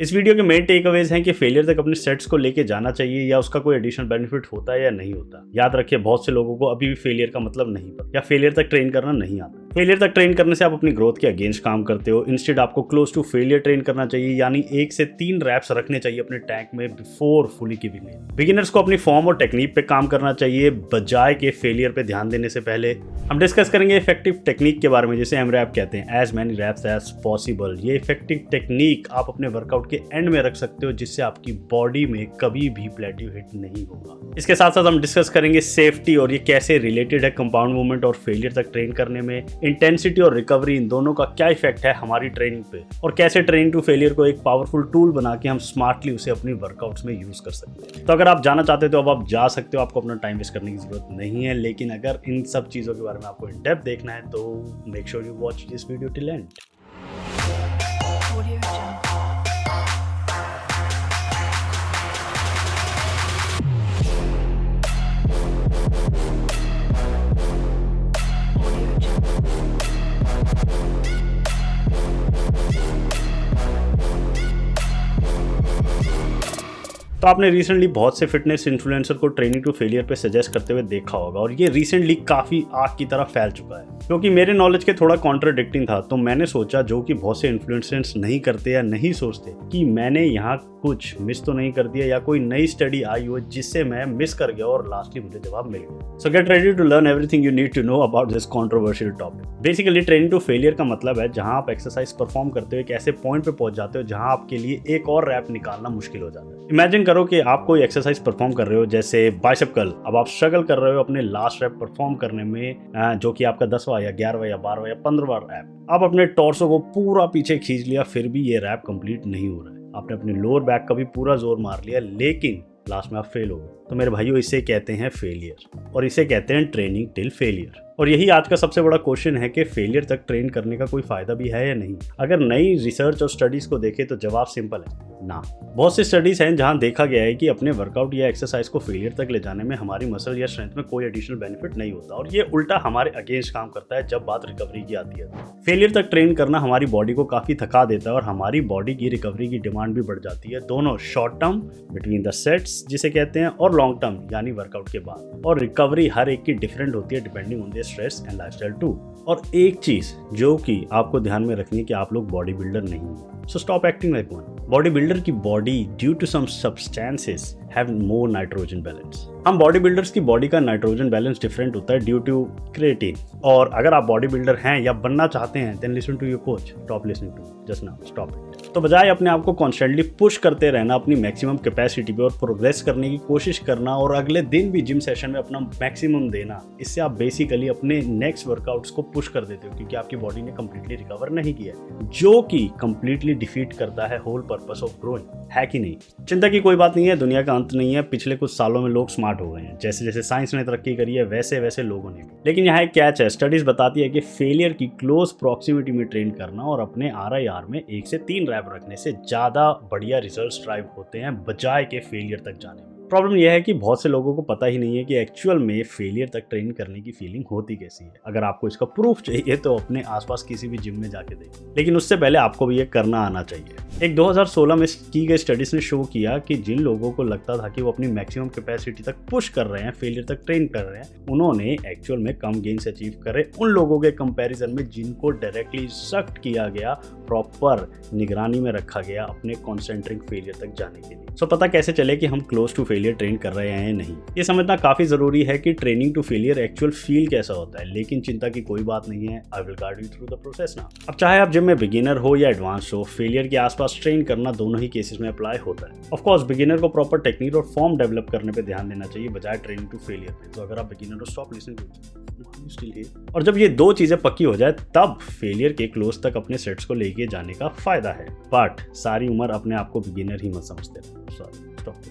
इस वीडियो के main take Awez हैं कि फेलियर तक अपने सेट्स को लेके जाना चाहिए या उसका कोई एडिशनल बेनिफिट होता है या नहीं होता। याद रखिए, बहुत से लोगों को अभी भी फेलियर का मतलब नहीं पता या फेलियर तक ट्रेन करना नहीं आता। फेलियर तक ट्रेन करने से आप अपनी ग्रोथ के अगेंस्ट काम करते हो। इंस्टेड आपको क्लोज टू फेलियर ट्रेन करना चाहिए, यानी 1 से 3 रैप्स रखने चाहिए अपने टैंक में before fully giving in. Beginners को अपनी फॉर्म और टेक्निक पे काम करना चाहिए बजाय के फेलियर पे ध्यान देने से पहले। हम डिस्कस करेंगे इफेक्टिव टेक्निक के बारे में, जिसे एमरैप कहते हैं, as many reps as possible. ये इफेक्टिव टेक्निक आप अपने वर्कआउट के एंड में रख सकते हो, जिससे आपकी बॉडी में कभी भी प्लेट्यू हिट नहीं होगा। इसके साथ साथ हम डिस्कस करेंगे सेफ्टी और ये कैसे रिलेटेड है कंपाउंड मूवमेंट और फेलियर तक ट्रेन करने में। इंटेंसिटी और रिकवरी, इन दोनों का क्या इफेक्ट है हमारी ट्रेनिंग पे, और कैसे ट्रेनिंग टू फेलियर को एक पावरफुल टूल बना के हम स्मार्टली उसे अपनी वर्कआउट्स में यूज कर सकते हैं। तो अगर आप जाना चाहते हो तो अब आप जा सकते हो, आपको अपना टाइम वेस्ट करने की जरूरत नहीं है। लेकिन अगर इन सब चीजों के बारे में आपको इन डेप्थ देखना है तो make sure you watch this video till and. तो आपने रिसेंटली बहुत से फिटनेस इन्फ्लुएंसर को ट्रेनिंग टू फेलियर पे सजेस्ट करते हुए देखा होगा, और ये रिसेंटली काफ़ी आग की तरह फैल चुका है। क्योंकि मेरे नॉलेज के थोड़ा कॉन्ट्राडिक्टिंग था, तो मैंने सोचा जो कि बहुत से इन्फ्लुएंसर्स नहीं करते या नहीं सोचते, कि मैंने यहाँ कुछ मिस तो नहीं कर दिया या कोई नई स्टडी आई हो जिससे मैं मिस कर गया और लास्टली मुझे जवाब मिल गया। So get ready to learn everything you need to know about this controversial topic. Basically training to failure का मतलब है जहां आप एक्सरसाइज परफॉर्म करते हो एक ऐसे पॉइंट पे पहुंच जाते हो जहां आपके लिए एक और रैप निकालना मुश्किल हो जाता है। इमेजिन करो कि आप कोई एक्सरसाइज परफॉर्म कर रहे हो, जैसे बाइसेप कर्ल। अब आप स्ट्रगल कर रहे हो अपने लास्ट रैप परफॉर्म करने में, जो कि आपका 10वां या 11वां या 12वां या 15वां रैप। आप अपने टॉर्सो को पूरा पीछे खींच लिया, फिर भी ये रैप कंप्लीट नहीं हो रहा है। आपने अपने लोअर बैक का भी पूरा जोर मार लिया, लेकिन लास्ट में आप फेल हो गए। तो मेरे भाइयों, इसे कहते हैं फेलियर, और इसे कहते हैं ट्रेनिंग टिल फेलियर। और यही आज का सबसे बड़ा क्वेश्चन है कि फेलियर तक ट्रेन करने का कोई फायदा भी है या नहीं। अगर नई रिसर्च और स्टडीज को देखें तो जवाब सिंपल है, ना। बहुत सी स्टडीज हैं जहां देखा गया है कि अपने वर्कआउट या एक्सरसाइज को फेलियर तक ले जाने में हमारी मसल या स्ट्रेंथ में कोई एडिशनल बेनिफिट नहीं होता, और ये उल्टा हमारे अगेंस्ट काम करता है जब बात रिकवरी की आती है। फेलियर तक ट्रेन करना हमारी बॉडी को काफी थका देता है और हमारी बॉडी की रिकवरी की डिमांड भी बढ़ जाती है, दोनों short term between the sets जिसे कहते हैं, और लॉन्ग टर्म यानी वर्कआउट के बाद। और रिकवरी हर एक की डिफरेंट होती है depending on the stress and lifestyle too. और एक चीज जो कि आपको ध्यान में रखनी है कि आप लोग बॉडी बिल्डर नहीं हैं, so stop acting like one. Body builder की body due to some substances have more nitrogen balance. हम बॉडी बिल्डर्स की बॉडी का नाइट्रोजन बैलेंस डिफरेंट होता है ड्यू टू क्रिएटिन। और अगर आप बॉडी बिल्डर हैं या बनना चाहते हैं, then listen to your coach, stop listening to just now, stop it. तो बजाय अपने आप को कॉन्स्टेंटली पुश करते रहना अपनी मैक्सिमम कैपेसिटी पे और प्रोग्रेस करने की कोशिश करना और अगले दिन भी जिम सेशन में अपना मैक्सिमम देना, इससे आप बेसिकली अपने नेक्स्ट वर्कआउट्स को पुश कर देते हो, क्योंकि आपकी बॉडी ने कंप्लीटली रिकवर नहीं किया, जो कि कंप्लीटली डिफीट करता है होल पर्पस ऑफ ग्रोइंग, है कि नहीं। चिंता की कोई बात नहीं है, दुनिया का अंत नहीं है। पिछले कुछ सालों में लोग स्मार्ट हो गए हैं, जैसे जैसे साइंस ने तरक्की करी है वैसे वैसे लोगों ने भी। लेकिन यहाँ एक कैच है, स्टडीज बताती है कि फेलियर की क्लोज प्रॉक्सिमिटी में ट्रेन करना और अपने RIR में 1 से 3 रैप रखने से ज्यादा बढ़िया रिजल्ट्स ड्राइव होते हैं बजाय के फेलियर तक जाने में। प्रॉब्लम यह है कि बहुत से लोगों को पता ही नहीं है कि एक्चुअल में फेलियर तक ट्रेन करने की फीलिंग होती कैसी है। अगर आपको इसका प्रूफ चाहिए तो अपने आसपास किसी भी जिम में जाके देखिए, लेकिन उससे पहले आपको भी ये करना आना चाहिए। एक 2016 में की गई स्टडीज ने शो किया कि जिन लोगों को लगता था कि वो अपनी मैक्सिमम कैपेसिटी तक पुश कर रहे हैं, फेलियर तक ट्रेन कर रहे हैं, उन्होंने एक्चुअल में कम गेन्स अचीव करे उन लोगों के कंपैरिजन में जिनको डायरेक्टली सख्त किया गया, प्रॉपर निगरानी में रखा गया अपने कॉन्सेंट्रिक फेलियर तक जाने के लिए। सो पता कैसे चले कि हम क्लोज टू फेलियर ट्रेन कर रहे हैं या नहीं। ये समझना काफी जरूरी है कि training to failure actual feel कैसा होता है। लेकिन चिंता की कोई बात नहीं है, I will guide you through the process now. अब चाहे आप जिम में बिगिनर हो या एडवांस हो, फेलियर के आसपास ट्रेन करना दोनों ही केसेस में अप्लाई होता है। ऑफ कोर्स बिगिनर को प्रॉपर टेक्निक और फॉर्म डेवलप करने पे ध्यान देना चाहिए बजाय ट्रेनिंग टू फेलियर पे। तो अगर आप बिगिनर हो, stop listening to still here. और जब ये दो चीजें पक्की हो जाए तब फेलियर के क्लोज तक अपने सेट्स को लेके जाने का फायदा है। बट सारी उम्र अपने आप को बिगिनर ही मत समझते रहो। Sorry, stop.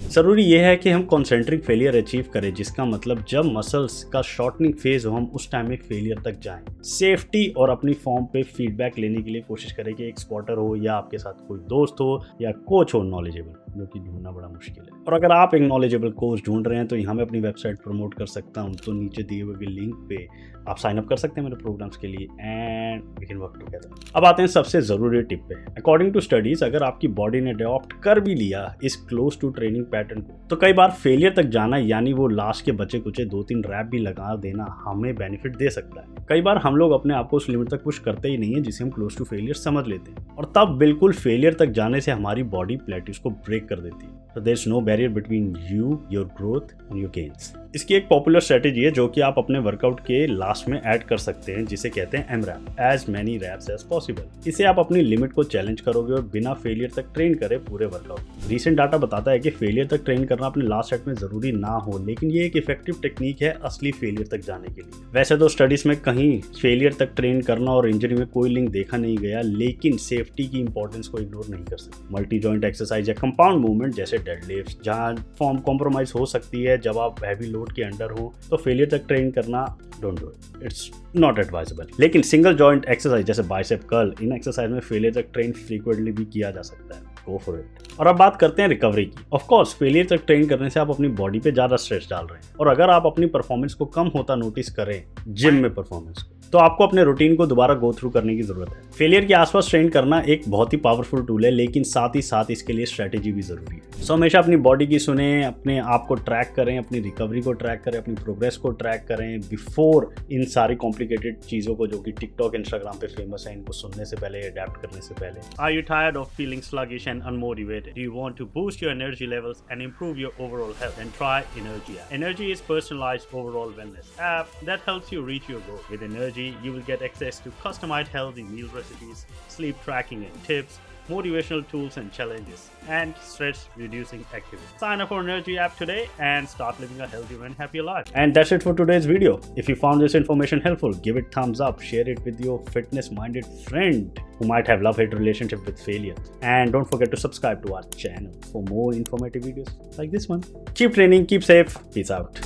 जरूरी यह है कि हम कॉन्सेंट्रिक फेलियर अचीव करें, जिसका मतलब जब मसल्स का शॉर्टनिंग फेज हो हम उस टाइम में फेलियर तक जाएं। सेफ्टी और अपनी फॉर्म पे फीडबैक लेने के लिए कोशिश करें कि एक स्पॉटर हो या आपके साथ कोई दोस्त हो या कोच हो नॉलेजेबल। जो कि ढूंढना बड़ा मुश्किल है। और अगर आप एक नॉलेजेबल कोर्स ढूंढ रहे हैं तो यहाँ मैं अपनी वेबसाइट प्रमोट कर सकता हूँ, तो नीचे दिए हुए लिंक पे आप साइन अप कर सकते हैं मेरे प्रोग्राम्स के लिए and we can work together. अब आते हैं सबसे ज़रूरी टिप पे। अकॉर्डिंग टू स्टडीज, अगर आपकी बॉडी ने अडॉप्ट कर भी लिया इस क्लोज टू ट्रेनिंग पैटर्न को, तो कई बार फेलियर तक जाना, यानी वो लास्ट के बचे कुचे 2-3 रैप भी लगा देना, हमें बेनिफिट दे सकता है। कई बार हम लोग अपने आप को उस लिमिट तक पुश करते ही नहीं है जिसे हम क्लोज टू फेलियर समझ लेते हैं, और तब बिल्कुल फेलियर तक जाने से हमारी बॉडी प्लेट्यूज को ब्रेक कर देती है। So there's no barrier between you, your growth and your gains. इसकी एक पॉपुलर स्ट्रेटेजी है जो कि आप अपने वर्कआउट के लास्ट में ऐड कर सकते हैं, जिसे कहते हैं AMRAP, as many reps as possible. इसे आप अपनी लिमिट को चैलेंज करोगे और बिना फेलियर तक ट्रेन करे पूरे वर्कआउट। रीसेंट डाटा बताता है कि फेलियर तक ट्रेन करना अपने लास्ट सेट में जरूरी ना हो, लेकिन ये एक इफेक्टिव टेक्निक है असली फेलियर तक जाने के लिए। वैसे तो स्टडीज में कहीं फेलियर तक ट्रेन करना और इंजरी में कोई लिंक देखा नहीं गया, लेकिन सेफ्टी की इंपॉर्टेंस को इग्नोर नहीं कर सकते। मल्टी जॉइंट एक्सरसाइज या कंपाउंड मूवमेंट जैसे डेडलिफ्ट, जहां फॉर्म कॉम्प्रोमाइज हो सकती है जब आप हैवी लोड के अंडर हो, तो फेलियर तक ट्रेन करना don't do it, it's not advisable. लेकिन सिंगल जॉइंट एक्सरसाइज जैसे बाइसेप कर्ल, इन एक्सरसाइज में फेलियर तक ट्रेन फ्रीक्वेंटली भी किया जा सकता है। Go for it. और अब बात करते हैं रिकवरी की। ऑफ कोर्स फेलियर तक ट्रेन करने से आप अपनी बॉडी पे ज्यादा स्ट्रेस डाल रहे हैं, और अगर आप अपनी परफॉर्मेंस को कम होता नोटिस करें, जिम में परफॉर्मेंस को, तो आपको अपने रूटीन को दोबारा गो थ्रू करने की जरूरत है। फेलियर के आसपास ट्रेन करना एक बहुत ही पावरफुल टूल है, लेकिन साथ ही साथ इसके लिए स्ट्रेटेजी भी जरूरी है। सो हमेशा अपनी बॉडी की सुने, अपने आप को ट्रैक करें, अपनी रिकवरी को ट्रैक करें, अपनी प्रोग्रेस को ट्रैक करें बिफोर इन सारी कॉम्प्लिकेटेड चीजों को जो कि टिकटॉक, इंस्टाग्राम पे फेमस है, इनको सुनने से पहले, अडैप्ट करने से पहले। Are you tired of feeling sluggish and unmotivated? Do you want to boost your energy levels and improve your overall health? Then try Energy app. Energy is personalized overall wellness app that helps you reach your goal. With Energy, you will get access to customized healthy meal recipes, sleep tracking and tips, motivational tools and challenges, and stress reducing activities. Sign up for Energy app today and start living a healthier and happier life. And that's it for today's video. If you found this information helpful, give it thumbs up, share it with your fitness minded friend who might have love-hate relationship with failure, and don't forget to subscribe to our channel for more informative videos like this one. Keep training, keep safe, peace out.